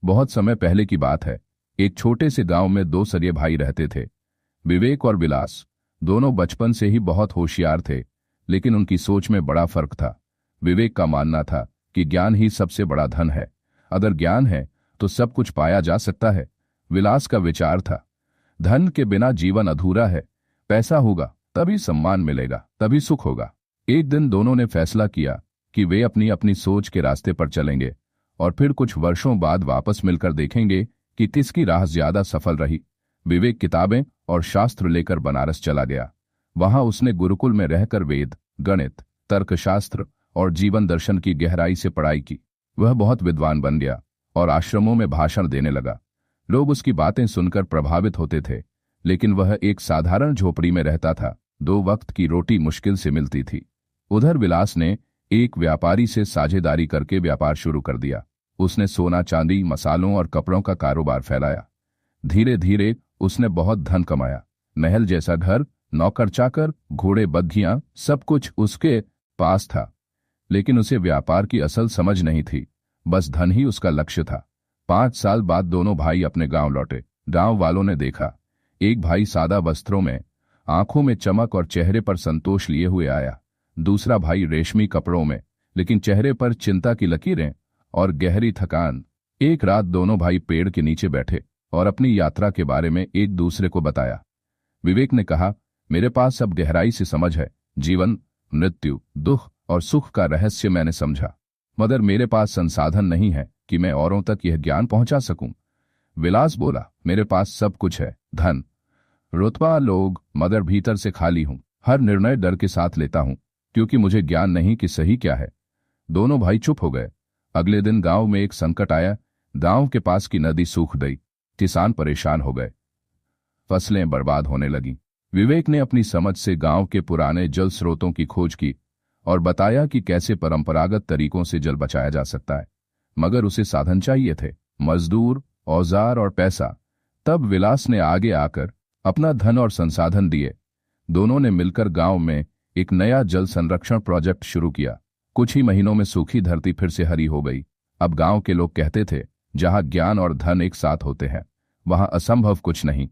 बहुत समय पहले की बात है। एक छोटे से गांव में दो सगे भाई रहते थे, विवेक और विलास। दोनों बचपन से ही बहुत होशियार थे, लेकिन उनकी सोच में बड़ा फर्क था। विवेक का मानना था कि ज्ञान ही सबसे बड़ा धन है। अगर ज्ञान है तो सब कुछ पाया जा सकता है। विलास का विचार था, धन के बिना जीवन अधूरा है। पैसा होगा तभी सम्मान मिलेगा, तभी सुख होगा। एक दिन दोनों ने फैसला किया कि वे अपनी अपनी सोच के रास्ते पर चलेंगे और फिर कुछ वर्षों बाद वापस मिलकर देखेंगे कि किसकी राह ज्यादा सफल रही। विवेक किताबें और शास्त्र लेकर बनारस चला गया। वहां उसने गुरुकुल में रहकर वेद, गणित, तर्कशास्त्र और जीवन दर्शन की गहराई से पढ़ाई की। वह बहुत विद्वान बन गया और आश्रमों में भाषण देने लगा। लोग उसकी बातें सुनकर प्रभावित होते थे, लेकिन वह एक साधारण झोपड़ी में रहता था। 2 वक्त की रोटी मुश्किल से मिलती थी। उधर विलास ने एक व्यापारी से साझेदारी करके व्यापार शुरू कर दिया। उसने सोना, चांदी, मसालों और कपड़ों का कारोबार फैलाया। धीरे धीरे उसने बहुत धन कमाया। महल जैसा घर, नौकर चाकर, घोड़े, बग्घियां, सब कुछ उसके पास था। लेकिन उसे व्यापार की असल समझ नहीं थी, बस धन ही उसका लक्ष्य था। 5 साल बाद दोनों भाई अपने गांव लौटे। गांव वालों ने देखा, एक भाई सादा वस्त्रों में, आंखों में चमक और चेहरे पर संतोष लिए हुए आया। दूसरा भाई रेशमी कपड़ों में, लेकिन चेहरे पर चिंता की लकीरें और गहरी थकान। एक रात दोनों भाई पेड़ के नीचे बैठे और अपनी यात्रा के बारे में एक दूसरे को बताया। विवेक ने कहा, मेरे पास सब गहराई से समझ है। जीवन, मृत्यु, दुख और सुख का रहस्य मैंने समझा, मगर मेरे पास संसाधन नहीं है कि मैं औरों तक यह ज्ञान पहुंचा सकूं। विलास बोला, मेरे पास सब कुछ है, धन, रुतबा, लोग, मगर भीतर से खाली हूं। हर निर्णय डर के साथ लेता हूं, क्योंकि मुझे ज्ञान नहीं कि सही क्या है। दोनों भाई चुप हो गए। अगले दिन गांव में एक संकट आया। गांव के पास की नदी सूख गई। किसान परेशान हो गए, फसलें बर्बाद होने लगीं। विवेक ने अपनी समझ से गांव के पुराने जल स्रोतों की खोज की और बताया कि कैसे परंपरागत तरीकों से जल बचाया जा सकता है, मगर उसे साधन चाहिए थे, मजदूर, औजार और पैसा। तब विलास ने आगे आकर अपना धन और संसाधन दिए। दोनों ने मिलकर गांव में एक नया जल संरक्षण प्रोजेक्ट शुरू किया। कुछ ही महीनों में सूखी धरती फिर से हरी हो गई। अब गांव के लोग कहते थे, जहां ज्ञान और धन एक साथ होते हैं, वहां असंभव कुछ नहीं।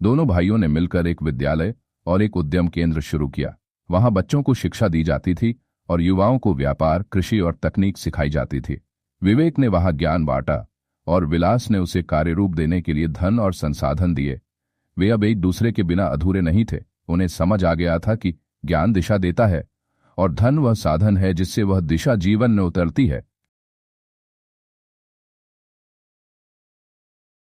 दोनों भाइयों ने मिलकर एक विद्यालय और एक उद्यम केंद्र शुरू किया। वहां बच्चों को शिक्षा दी जाती थी और युवाओं को व्यापार, कृषि और तकनीक सिखाई जाती थी। विवेक ने वहां ज्ञान बांटा और विलास ने उसे कार्यरूप देने के लिए धन और संसाधन दिए। वे अब एक दूसरे के बिना अधूरे नहीं थे। उन्हें समझ आ गया था कि ज्ञान दिशा देता है और धन वह साधन है जिससे वह दिशा जीवन में उतरती है।